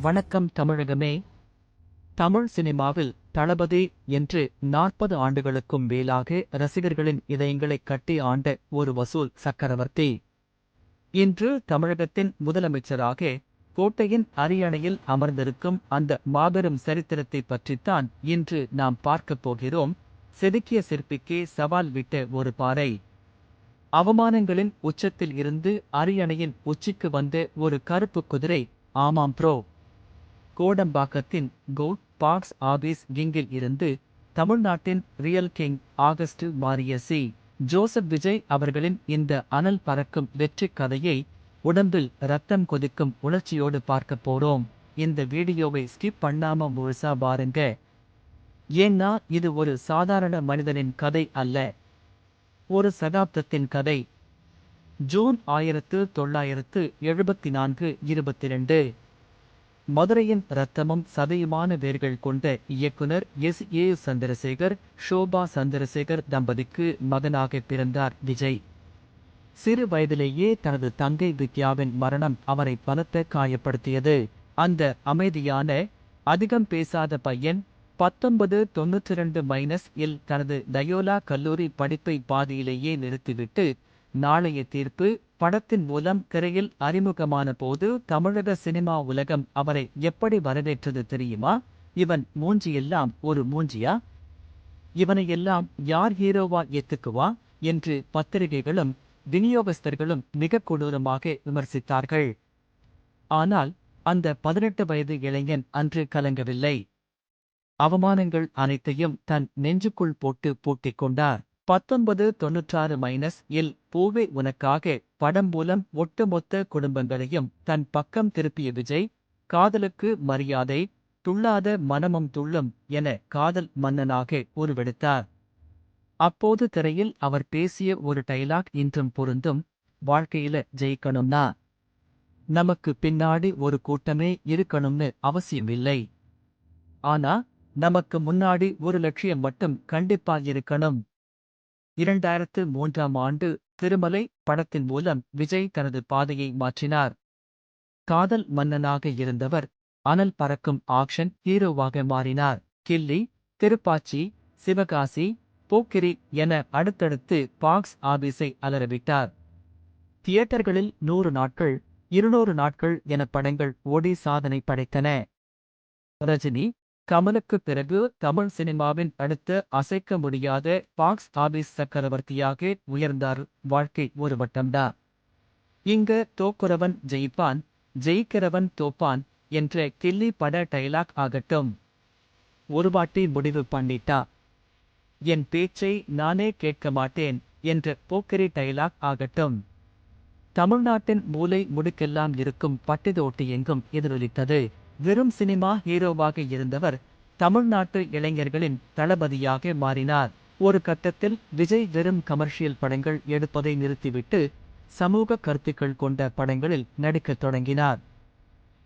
வணக்கம் தமிழகமே. தமிழ் சினிமாவில் தளபதி என்று 40 ஆண்டுகளுக்கும் மேலாக ரசிகர்களின் இதயங்களைக் கட்டி ஆண்ட ஒரு வசூல் சக்கரவர்த்தி இன்று தமிழகத்தின் முதலமைச்சராக கோட்டையின் அரியணையில் அமர்ந்திருக்கும் அந்த மாபெரும் சரித்திரத்தைப் பற்றித்தான் இன்று நாம் பார்க்கப் போகிறோம். செதுக்கிய சிற்பிக்கே சவால் விட்ட ஒரு பாறை. அவமானங்களின் உச்சத்தில் இருந்து அரியணையின் உச்சிக்கு வந்த ஒரு கருப்பு குதிரை. ஆமாம் ப்ரோ. கோடம்பாக்கத்தின் கோட் பாக்ஸ் ஆபீஸ் கிங்கில் இருந்து தமிழ்நாட்டின் ரியல் கிங் ஆகஸ்ட் மாரிய சி. ஜோசப் விஜய் அவர்களின் இந்த அனல் பறக்கும் வெற்றி கதையை உடம்பில் ரத்தம் கொதிக்கும் உணர்ச்சியோடு பார்க்க போறோம். இந்த வீடியோவை ஸ்கிப் பண்ணாம முழுசா பாருங்க. ஏன்னா இது ஒரு சாதாரண மனிதனின் கதை அல்ல, ஒரு சகாப்தத்தின் கதை. ஜூன் 1974 22. மதுரையின் இரத்தமும் சதையுமான வேர்கள் கொண்ட இயக்குனர் எஸ். சந்திரசேகர், ஷோபா சந்திரசேகர் தம்பதிக்கு மகனாக பிறந்தார் விஜய். சிறு வயதிலேயே தனது தங்கை வித்யாவின் மரணம் அவரை பலத்த காயப்படுத்தியது. அந்த அமைதியான, அதிகம் பேசாத பையன் 1992 தனது லயோலா கல்லூரி படிப்பை பாதியிலேயே நிறுத்திவிட்டு, நாளைய தீர்ப்பு படத்தின் மூலம் திரையில் அறிமுகமான போது தமிழக சினிமா உலகம் அவரை எப்படி வரவேற்றது தெரியுமா? இவன் மூஞ்சியெல்லாம் ஒரு மூஞ்சியா? இவனையெல்லாம் யார் ஹீரோவா ஏத்துக்குவா என்று பத்திரிகைகளும் விநியோகஸ்தர்களும் மிக கொடூரமாக விமர்சித்தார்கள். ஆனால் அந்த 18 வயது இளைஞன் அன்று கலங்கவில்லை. அவமானங்கள் அனைத்தையும் தன் நெஞ்சுக்குள் போட்டு பூட்டிக் கொண்டார். 1996 பூவே உனக்காக படம் மூலம் ஒட்டுமொத்த குடும்பங்களையும் தன் பக்கம் திருப்பிய விஜய், காதலுக்கு மரியாதை, துள்ளாத மனமும் துள்ளும் என காதல் மன்னனாக உருவெடுத்தார். அப்போது திரையில் அவர் பேசிய ஒரு டைலாக் இன்றும் பொருந்தும். வாழ்க்கையில ஜெயிக்கணும்னா நமக்கு பின்னாடி ஒரு கூட்டமே இருக்கணும்னு அவசியமில்லை. ஆனா நமக்கு முன்னாடி ஒரு லட்சியம் மட்டும் கண்டிப்பா இருக்கணும். 2003 திருமலை படத்தின் மூலம் விஜய் தனது பாதையை மாற்றினார். காதல் மன்னனாக இருந்தவர் அனல் பறக்கும் ஆக்ஷன் ஹீரோவாக மாறினார். கில்லி, திருப்பாச்சி, சிவகாசி, போக்கிரி என அடுத்தடுத்து பாக்ஸ் ஆபீஸை அலறவிட்டார். தியேட்டர்களில் 100 நாட்கள், 200 நாட்கள் என படங்கள் ஓடி சாதனை படைத்தன. ரஜினி, கமலுக்கு பிறகு தமிழ் சினிமாவின் அடுத்த அசைக்க முடியாத பாக்ஸ் ஆபீஸ் சக்கரவர்த்தியாக உயர்ந்தார். வாழ்க்கை ஒரு வட்டம்டா. இங்க தோக்குறவன் ஜெயிப்பான், ஜெயிக்கிறவன் தோப்பான் என்ற கில்லி பட டைலாக் ஆகட்டும், ஒரு வாட்டி முடிவு பண்ணிட்டா என் பேச்சை நானே கேட்க மாட்டேன் என்ற போக்கிரி டைலாக் ஆகட்டும், தமிழ்நாட்டின் மூலை முடுக்கெல்லாம் இருக்கும் பட்டிதோட்டி எங்கும் எதிரொலித்தது. வெறும் சினிமா ஹீரோவாக இருந்தவர் தமிழ்நாட்டு இளைஞர்களின் தளபதியாக மாறினார். ஒரு கட்டத்தில் விஜய் வெறும் கமர்ஷியல் படங்கள் எடுப்பதை நிறுத்திவிட்டு சமூக கருத்துக்கள் கொண்ட படங்களில் நடிக்கத் தொடங்கினார்.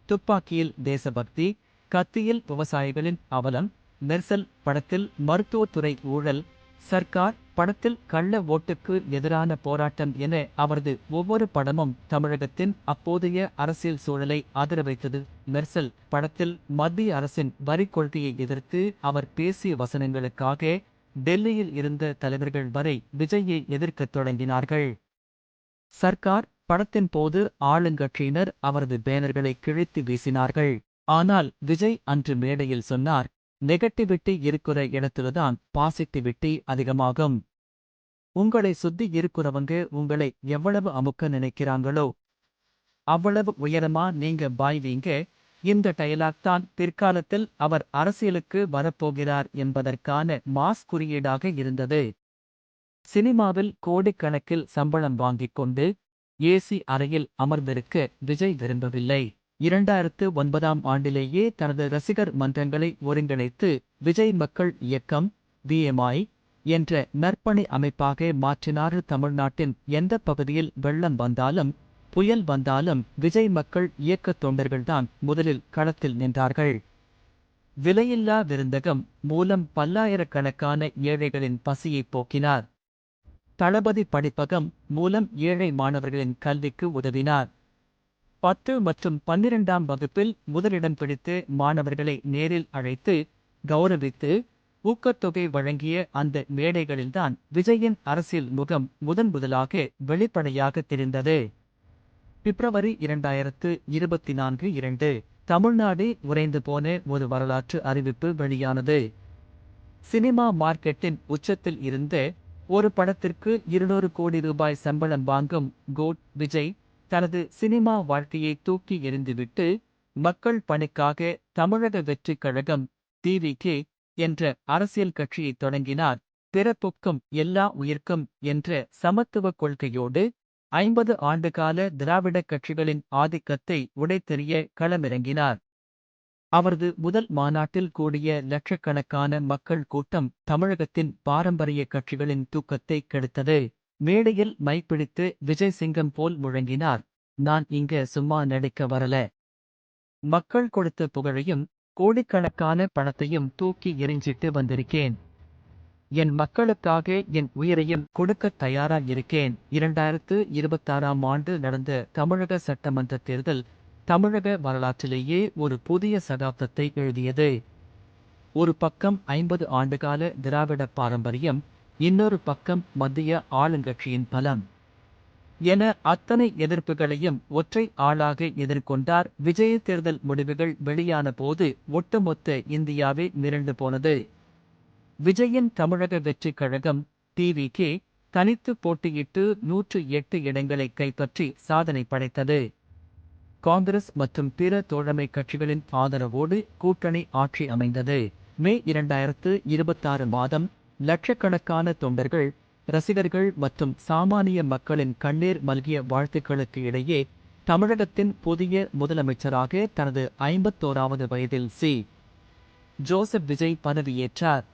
துப்பாக்கியில் தேசபக்தி, கத்தியில் விவசாயிகளின் அவலம், மெர்சல் படத்தில் மருத்துவத்துறை ஊழல், சர்க்கார் படத்தில் கள்ள ஓட்டுக்கு எதிரான போராட்டம் என அவரது ஒவ்வொரு படமும் தமிழகத்தின் அப்போதைய அரசியல் சூழலை ஆதரவைத்தது. மெர்சல் படத்தில் மத்திய அரசின் வரி கொள்கையை எதிர்த்து அவர் பேசிய வசனங்களுக்காக டெல்லியில் இருந்த தலைவர்கள் வரை விஜயை எதிர்க்கத் தொடங்கினார்கள். சர்க்கார் படத்தின் போது ஆளுங்கட்சியினர் அவரது பேனர்களை கிழித்து வீசினார்கள். ஆனால் விஜய் அன்று மேடையில் சொன்னார், நெகட்டிவிட்டி இருக்கிற இடத்துலதான் பாசிட்டிவிட்டி அதிகமாகும். உங்களை சுத்தி இருக்கிறவங்க உங்களை எவ்வளவு அமுக்க நினைக்கிறாங்களோ அவ்வளவு உயரமா நீங்க பாய்வீங்க. இந்த டயலாக் தான் பிற்காலத்தில் அவர் அரசியலுக்கு வரப்போகிறார் என்பதற்கான மாஸ் குறியீடாக இருந்தது. சினிமாவில் கோடிக்கணக்கில் சம்பளம் வாங்கிக் கொண்டு ஏசி அறையில் அமர்ந்திருக்க விஜய் விரும்பவில்லை. 2009 தனது ரசிகர் மன்றங்களை ஒருங்கிணைத்து விஜய் மக்கள் இயக்கம் VMI என்ற நற்பணி அமைப்பாக மாற்றினார். தமிழ்நாட்டின் எந்த பகுதியில் வெள்ளம் வந்தாலும் புயல் வந்தாலும் விஜய் மக்கள் இயக்க தொண்டர்கள்தான் முதலில் களத்தில் நின்றார்கள். விலையில்லா விருந்தகம் மூலம் பல்லாயிரக்கணக்கான ஏழைகளின் பசியை போக்கினார். தளபதி படிப்பகம் மூலம் ஏழை மாணவர்களின் கல்விக்கு உதவினார். 10 மற்றும் 12ஆம் வகுப்பில் முதலிடம் பிடித்து மாணவர்களை நேரில் அழைத்து கௌரவித்து ஊக்கத்தொகை வழங்கிய அந்த மேடைகளில்தான் விஜயின் அரசியல் முகம் முதலாக வெளிப்படையாக தெரிந்தது. பிப்ரவரி 2024 2 தமிழ்நாடு உறைந்து போன ஒரு வரலாற்று அறிவிப்பு வெளியானது. சினிமா மார்க்கெட்டின் உச்சத்தில் இருந்த ஒரு படத்திற்கு 200 கோடி ரூபாய் சம்பளம் வாங்கும் கோட் விஜய் தனது சினிமா வாழ்க்கையை தூக்கி எறிந்துவிட்டு மக்கள் பணிக்காக தமிழக வெற்றிக் கழகம் TVK என்ற அரசியல் கட்சியை தொடங்கினார். பிறப்புக்கும் எல்லா உயிர்க்கும் என்ற சமத்துவ கொள்கையோடு 50 ஆண்டுகால திராவிட கட்சிகளின் ஆதிக்கத்தை உடைத்தெறிய களமிறங்கினார். அவரது முதல் மாநாட்டில் கூடிய லட்சக்கணக்கான மக்கள் கூட்டம் தமிழகத்தின் பாரம்பரிய கட்சிகளின் தூக்கத்தை கெடுத்தது. மேடையில் மைப்பிடித்து விஜய் சிங்கம் போல் முழங்கினார், நான் இங்க சும்மா நடிக்க வரல. மக்கள் கொடுத்த புகழையும் கோடிக்கணக்கான பணத்தையும் தூக்கி எறிஞ்சிட்டு வந்திருக்கேன். என் மக்களுக்காக என் உயிரையும் கொடுக்க தயாரா இருக்கேன். 2026ஆம் ஆண்டு நடந்த தமிழக சட்டமன்ற தேர்தல் தமிழக வரலாற்றிலேயே ஒரு புதிய சகாப்தத்தை எழுதியது. ஒரு பக்கம் 50 ஆண்டுகால திராவிட பாரம்பரியம், இன்னொரு பக்கம் மத்திய ஆளுங்கட்சியின் பலம் என அத்தனை எதிர்ப்புகளையும் ஒற்றை ஆளாக எதிர்கொண்டார் விஜய். தேர்தல் முடிவுகள் வெளியான போது ஒட்டுமொத்த இந்தியாவே மிரண்டு போனது. விஜயின் தமிழக வெற்றிக் கழகம் TVK தனித்து போட்டியிட்டு 108 இடங்களை கைப்பற்றி சாதனை படைத்தது. காங்கிரஸ் மற்றும் பிற தோழமை கட்சிகளின் ஆதரவோடு கூட்டணி ஆட்சி அமைந்தது. மே 2026 மாதம் லட்சக்கணக்கான தொண்டர்கள், ரசிகர்கள் மற்றும் சாமானிய மக்களின் கண்ணீர் மல்கிய வாழ்த்துக்களுக்கு இடையே தமிழகத்தின் புதிய முதலமைச்சராக தனது 51வது வயதில் ஜோசப் விஜய் பதவியேற்றார்.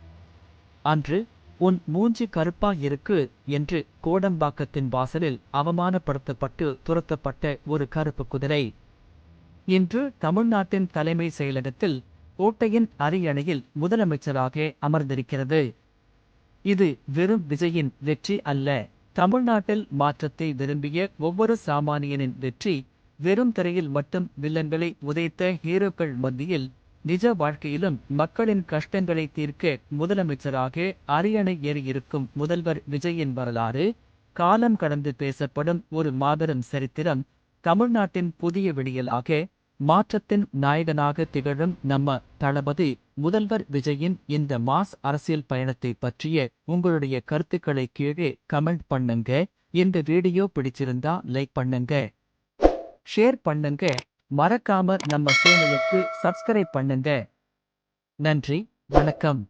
அன்று உன் மூஞ்சி கருப்பா இருக்கு என்று கோடம்பாக்கத்தின் வாசலில் அவமானப்படுத்தப்பட்டு துரத்தப்பட்ட ஒரு கருப்பு குதிரை இன்று தமிழ்நாட்டின் தலைமை செயலகத்தில் கோட்டையின் அரியணையில் முதலமைச்சராக அமர்ந்திருக்கிறது. இது வெறும் விஜயின் வெற்றி அல்ல, தமிழ்நாட்டில் மாற்றத்தை விரும்பிய ஒவ்வொரு சாமானியனின் வெற்றி. வெறும் திரையில் மட்டும் வில்லன்களை உதைத்த ஹீரோக்கள் மத்தியில் நிஜ வாழ்க்கையிலும் மக்களின் கஷ்டங்களை தீர்க்க முதலமைச்சராக அரியணை ஏறியிருக்கும் முதல்வர் விஜயின் வரலாறு காலம் கடந்து பேசப்படும் ஒரு மாபெரும் சரித்திரம். தமிழ்நாட்டின் புதிய விடியலாக, மாற்றத்தின் நாயகனாக திகழும் நம்ம தளபதி முதல்வர் விஜயின் இந்த மாஸ் அரசியல் பயணத்தை பற்றிய உங்களுடைய கருத்துக்களை கீழே கமெண்ட் பண்ணுங்க. இந்த வீடியோ பிடிச்சிருந்தா லைக் பண்ணுங்க, ஷேர் பண்ணுங்க, மறக்காம நம்ம சேனலுக்கு சப்ஸ்கிரைப் பண்ணுங்க. நன்றி, வணக்கம்.